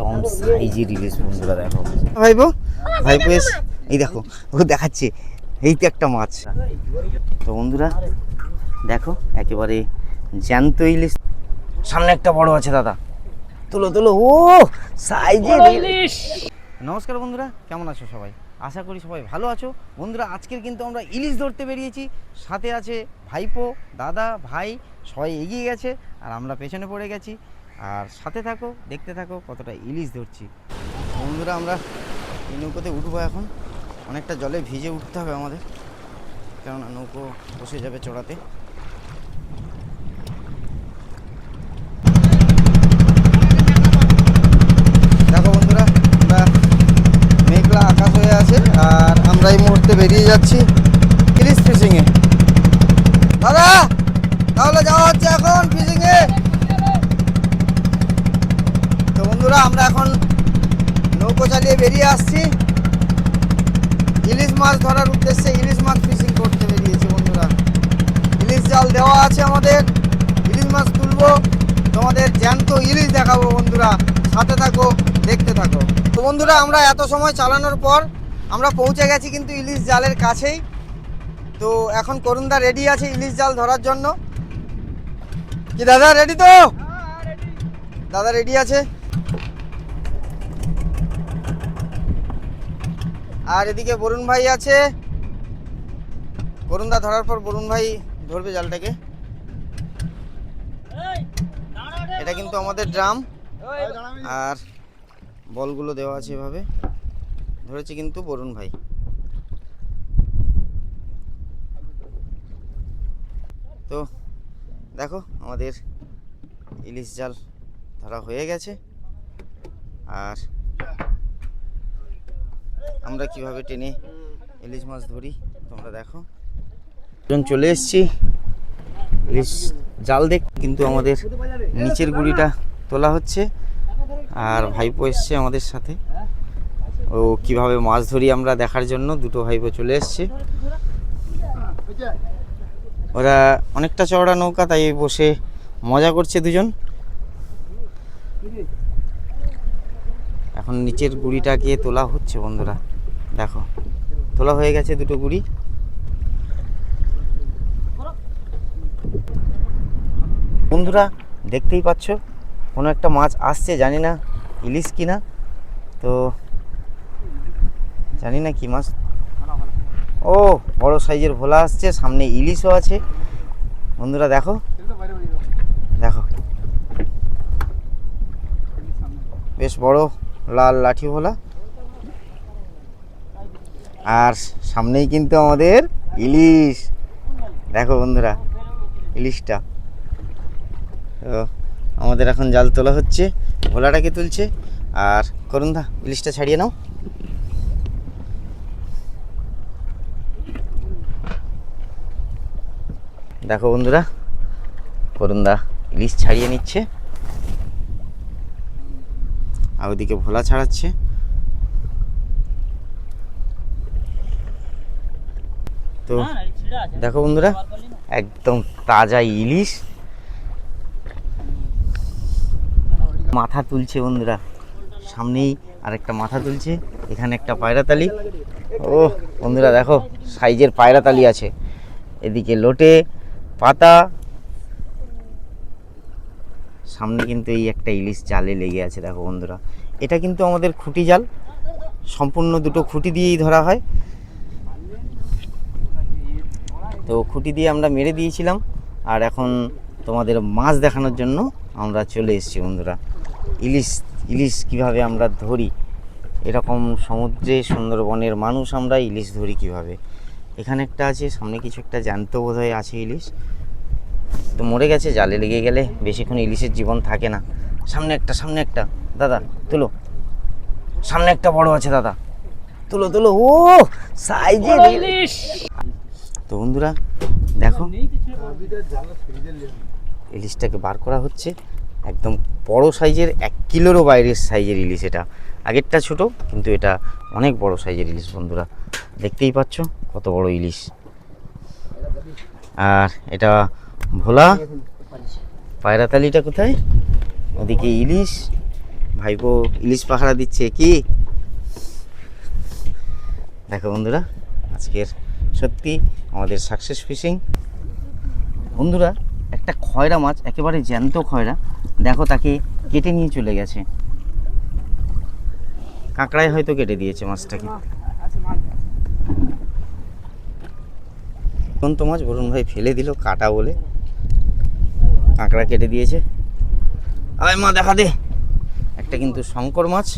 একদম সাইজের ইলিশ বন্ধুরা। দেখো ভাইপো, ভাইপো এই দেখো ও দেখাচ্ছে, এই তো একটা মাছ। তো বন্ধুরা দেখো একেবারে জ্যান্ত ইলিশ, সামনে একটা বড় আছে দাদা, তুলো তুলো, ও সাইজের ইলিশ। নমস্কার বন্ধুরা, কেমন আছো সবাই? আশা করি সবাই ভালো আছো। বন্ধুরা আজকের কিন্তু আমরা ইলিশ ধরতে বেরিয়েছি, সাথে আছে ভাইপো, দাদা, ভাই, সবাই এগিয়ে গেছে আর আমরা পেছনে পড়ে গেছি। আর সাথে থাকো, দেখতে থাকো কতটা ইলিশ ধরছি। বন্ধুরা আমরা এই নৌকোতে উঠবো এখন, অনেকটা জলে ভিজে উঠতে হবে আমাদের, কেননা নৌকো বসে যাবে চড়াতে। দেখো বন্ধুরা আমরা মেঘলা আকাশ হয়ে আছে আর আমরা এই মুহূর্তে বেরিয়ে যাচ্ছি ইলিশ ফিশিংয়ে। দাদা তাহলে যাওয়া হচ্ছে এখন ফিশিংয়ে। তো বন্ধুরা আমরা এখন নৌকো চালিয়ে বেরিয়ে আসছি ইলিশ মাছ ধরার উদ্দেশ্যে। ইলিশ মাছ ফিশিং করতে বেরিয়েছি বন্ধুরা। ইলিশ জাল দেওয়া আছে আমাদের, ইলিশ মাছ তুলবো, তোমাদের জ্যান্ত ইলিশ দেখাবো বন্ধুরা, সাথে থাকো, দেখতে থাকো। তো বন্ধুরা আমরা এত সময় চালানোর পর আমরা পৌঁছে গেছি কিন্তু ইলিশ জালের কাছেই। তো এখন করুণদা রেডি আছে ইলিশ জাল ধরার জন্য। কি দাদা রেডি তো? দাদা রেডি আছে। আর এদিকে বরুণ ভাই আছে, করুণদা ধরার পর বরুণ ভাই ধরবে জালটাকে। এটা কিন্তু আমাদের ড্রাম আর বলগুলো দেওয়া আছে এভাবে, ধরেছে কিন্তু বরুণ ভাই। তো দেখো আমাদের ইলিশ জাল ধরা হয়ে গেছে আর আমরা কিভাবে টেনে ইলিশ মাছ ধরি তোমরা দেখো। চলে এসেছি ইলিশ জাল দেখ, কিন্তু আমাদের নিচের গুড়িটা তোলা হচ্ছে আর ভাইপো এসছে আমাদের সাথে, ও কিভাবে মাছ ধরি আমরা দেখার জন্য। দুটো ভাইপো চলে এসছে, ওরা অনেকটা চওড়া নৌকা, তাই বসে মজা করছে দুজন। এখন নিচের গুড়িটাকে তোলা হচ্ছে বন্ধুরা, দেখো তোলা হয়ে গেছে দুটো গুড়ি। বন্ধুরা দেখতেই পাচ্ছ কোনো একটা মাছ আসছে, জানি না ইলিশ কিনা, তো জানি না কি মাছ। ও বড় সাইজের ভোলা আসছে, সামনে ইলিশও আছে বন্ধুরা। দেখো দেখো বেশ বড় লাল লাঠি ভোলা, আর সামনেই কিন্তু আমাদের ইলিশ। দেখো বন্ধুরা ইলিশটা। তো আমাদের এখন জাল তোলা হচ্ছে, ভোলাটাকে তুলছে আর করুণদা ইলিশটা ছাড়িয়ে নাও। দেখো বন্ধুরা করুণদা ইলিশ ছাড়িয়ে নিচ্ছে আর ওদিকে ভোলা ছাড়াচ্ছে। তো দেখো বন্ধুরা একদম তাজা ইলিশ, মাথা তুলছে বন্ধুরা, সামনেই আরেকটা মাথা তুলছে, এখানে একটা পায়রাতালি। ও বন্ধুরা দেখো সাইজের পায়রাতালি আছে, এদিকে লোটে পাতা, সামনে কিন্তু এই একটা ইলিশ জালে লেগে আছে। দেখো বন্ধুরা এটা কিন্তু আমাদের খুঁটি জাল, সম্পূর্ণ দুটো খুঁটি দিয়েই ধরা হয়। তো খুঁটি দিয়ে আমরা মেরে দিয়েছিলাম আর এখন তোমাদের মাছ দেখানোর জন্য আমরা চলে এসেছি বন্ধুরা। ইলিশ ইলিশ কীভাবে আমরা ধরি, এরকম সমুদ্রে সুন্দরবনের মানুষ আমরা ইলিশ ধরি কিভাবে। এখানে একটা আছে, সামনে কিছু একটা জ্যান্ত বোধহয় আছে ইলিশ, তো মরে গেছে, জালে লেগে গেলে বেশিক্ষণ ইলিশের জীবন থাকে না। সামনে একটা দাদা তুলো, সামনে একটা বড় আছে দাদা, তুলো তুলো, ও সাইজের ইলিশ। তো বন্ধুরা দেখো ইলিশটাকে বার করা হচ্ছে, একদম বড় সাইজের, 1 কিলোরও বাইরের সাইজের ইলিশ। এটা আগেরটা ছোট, কিন্তু এটা অনেক বড় সাইজের ইলিশ বন্ধুরা, দেখতেই পাচ্ছ কত বড় ইলিশ। আর এটা ভোলা, পায়রাতালিটা কোথায়, ওদিকে ইলিশ, ভাইপো ইলিশ পাহারা দিচ্ছে কি দেখো বন্ধুরা, আজকের সত্যি আমাদের সাকসেস ফিশিং। বন্ধুরা একটা খয়রা মাছ, একেবারে জ্যান্ত খয়রা, দেখো তাকে কেটে নিয়ে চলে গেছে। কাঁকড়ায় হয়তো কেটে দিয়েছে মাছটাকে। কোন তো মাছ বরুণ ভাই ফেলে দিল কাটা বলে, কাঁকড়া কেটে দিয়েছে। আয় মা দেখা দে। একটা কিন্তু শঙ্কর মাছ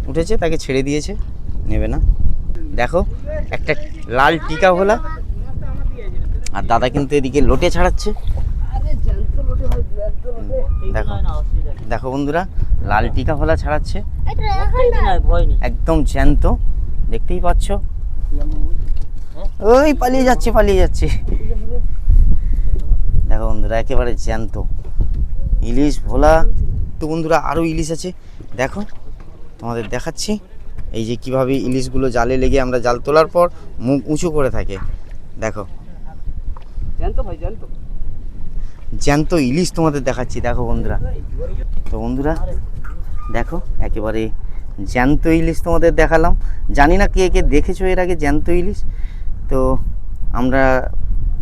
উঠেছে, তাকে ছেড়ে দিয়েছে, নেবে না। দেখো একটা লাল টিকা ভোলা, আর দাদা কিন্তু এদিকে লোটে ছাড়াচ্ছে। দেখো দেখো বন্ধুরা, লাল টিকা ভোলা ছাড়াচ্ছে, একদম জ্যান্ত, দেখতেই পাচ্ছ। ওই পালিয়ে যাচ্ছে পালিয়ে যাচ্ছে। দেখো বন্ধুরা একেবারে জ্যান্ত ইলিশ ভোলা। তো বন্ধুরা আরও ইলিশ আছে, দেখো তোমাদের দেখাচ্ছি। এই যে কিভাবে ইলিশগুলো জালে লেগে আমরা জাল তোলার পর মুখ উঁচু করে থাকে, দেখো জ্যান্ত ইলিশ তোমাদের দেখাচ্ছি। দেখো বন্ধুরা, তো বন্ধুরা দেখো একেবারে জ্যান্ত ইলিশ তোমাদের দেখালাম। জানি না কে কে দেখেছো এর আগে জ্যান্ত ইলিশ, তো আমরা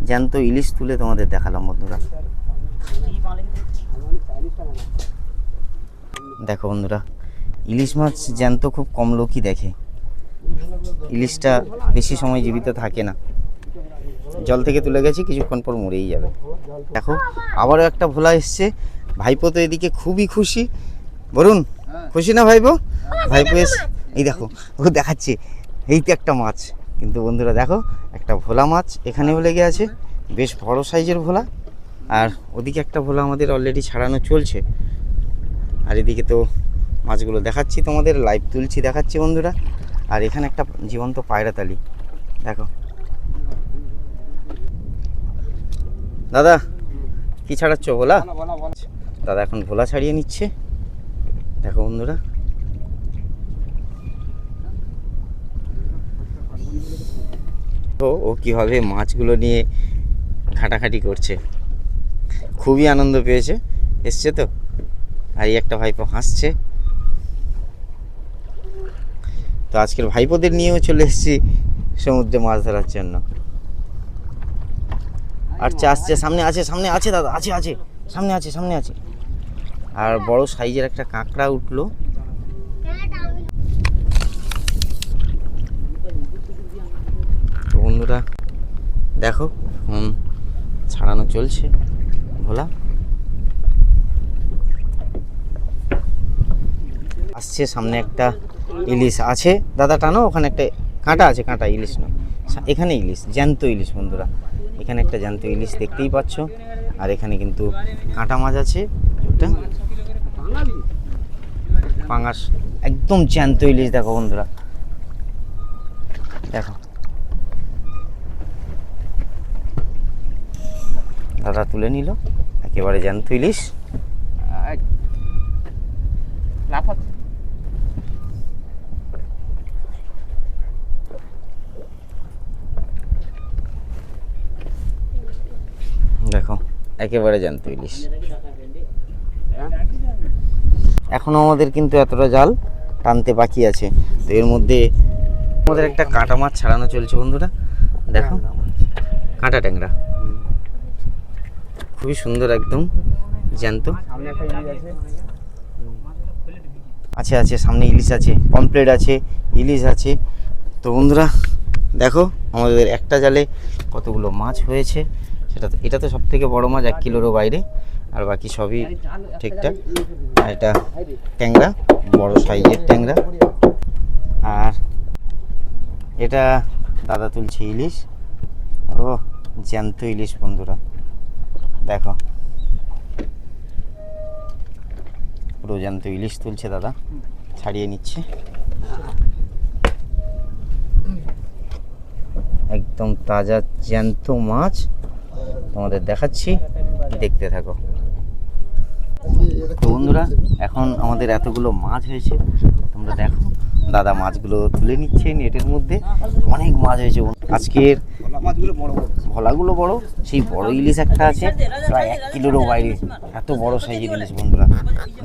জ্যান্ত ইলিশ তুলে তোমাদের দেখালাম বন্ধুরা। দেখো বন্ধুরা, ইলিশ মাছ জ্যান্ত খুব কম লোকই দেখে। ইলিশটা বেশি সময় জীবিত থাকে না, জল থেকে তুলে গেছি কিছুক্ষণ পর মরেই যাবে। দেখো আবারও একটা ভোলা এসছে। ভাইপো তো এদিকে খুবই খুশি। বরুণ খুশি না ভাইপো? ভাইপো এস, এই দেখো ও দেখাচ্ছে, এই তো একটা মাছ। কিন্তু বন্ধুরা দেখো একটা ভোলা মাছ এখানেও লেগে আছে, বেশ বড় সাইজের ভোলা। আর ওদিকে একটা ভোলা আমাদের অলরেডি ছাড়ানো চলছে। আর এদিকে তো মাছগুলো দেখাচ্ছি তোমাদের, লাইভ তুলছি দেখাচ্ছি বন্ধুরা। আর এখানে একটা জীবন্ত পায়রাতালি, দেখো। দাদা কি ছাড়াচ্ছ? ভোলা? দাদা এখন ভোলা ছাড়িয়ে নিচ্ছে, দেখো বন্ধুরা। তো ও কীভাবে মাছগুলো নিয়ে ঘাটাঘাটি করছে, খুবই আনন্দ পেয়েছে, এসছে তো। আর এই একটা ভাইপো হাসছে। তো আজকের ভাইপোদের নিয়েও চলে এসেছি সমুদ্রে মাছ ধরার জন্য। আচ্ছা আসছে, সামনে আছে, সামনে আছে দাদা, আছে আছে, সামনে আছে, সামনে আছে। আর বড় সাইজের একটা কাঁকড়া উঠলো। তো বন্ধুরা দেখো ছাড়ানো চলছে ভোলা। আসছে সামনে একটা ইলিশ আছে, দাদা টানো, ওখানে একটা কাঁটা আছে, কাঁটা ইলিশ নয়, এখানে ইলিশ, জ্যান্ত ইলিশ বন্ধুরা। এখানে একটা জ্যান্ত ইলিশ দেখতেই পাচ্ছ। আর এখানে কিন্তু কাঁটা মাছ আছে একটা, পাঙাশ, একদম জ্যান্ত ইলিশ। দেখো বন্ধুরা দেখো, দাদা তুলে নিল একেবারে জ্যান্ত ইলিশ। দেখো একেবারে জ্যান্ত ইলিশ। এখনো আমাদের কিন্তু এতটা জাল টানতে বাকি আছে। তো এর মধ্যে আমাদের একটা কাঁটা মাছ ছাড়ানো চলছে বন্ধুরা, দেখো কাঁটা ট্যাংরা, খুবই সুন্দর একদম জ্যান্ত। আছে আছে, সামনে ইলিশ আছে, পমপ্লেট আছে, ইলিশ আছে। তো বন্ধুরা দেখো আমাদের একটা জালে কতগুলো মাছ হয়েছে, সেটা তো, এটা তো সব থেকে বড় মাছ, 1 কিলোরও বাইরে। আর বাকি সবই ঠিকঠাক। আর এটা ট্যাংরা, বড় সাইজের ট্যাংরা। আর এটা দাদা তুলছে ইলিশ, ও জ্যান্ত ইলিশ বন্ধুরা। দেখো পুরো জ্যান্ত ইলিশ তুলছে দাদা, ছাড়িয়ে নিচ্ছে। একদম তাজা জ্যান্ত মাছ তোমাদের দেখাচ্ছি, দেখতে থাকো। তো বন্ধুরা এখন আমাদের এতগুলো মাছ হয়েছে, তোমরা দেখো দাদা মাছগুলো তুলে নিচ্ছে নেটের মধ্যে। অনেক মাছ হয়েছে আজকের, ভোলাগুলো বড়, সেই বড় ইলিশ একটা আছে প্রায় 1 কিলোরও বাইরে, এত বড় সাইজের ইলিশ বন্ধুরা।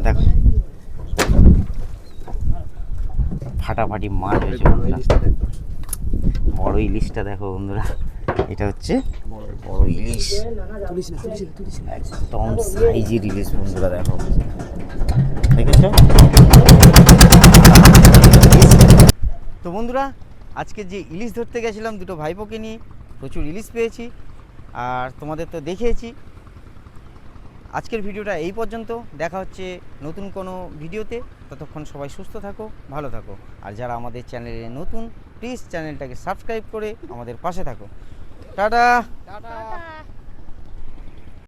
দেখো ফাটাফাটি মাছ হয়েছে বন্ধুরা। বড় ইলিশটা দেখো বন্ধুরা, এটা হচ্ছে বড় ইলিশ, একদম সাইজের ইলিশ বন্ধুরা। দেখো দেখেছ তো বন্ধুরা, আজকে যে ইলিশ ধরতে গেছিলাম দুটো ভাইপোকে নিয়ে, প্রচুর ইলিশ পেয়েছি আর তোমাদের তো দেখিয়েছি। আজকের ভিডিওটা এই পর্যন্ত, দেখা হচ্ছে নতুন কোনো ভিডিওতে। ততক্ষণ সবাই সুস্থ থাকো, ভালো থাকো। আর যারা আমাদের চ্যানেলে নতুন, প্লিজ চ্যানেলটাকে সাবস্ক্রাইব করে আমাদের পাশে থাকো। টাটা।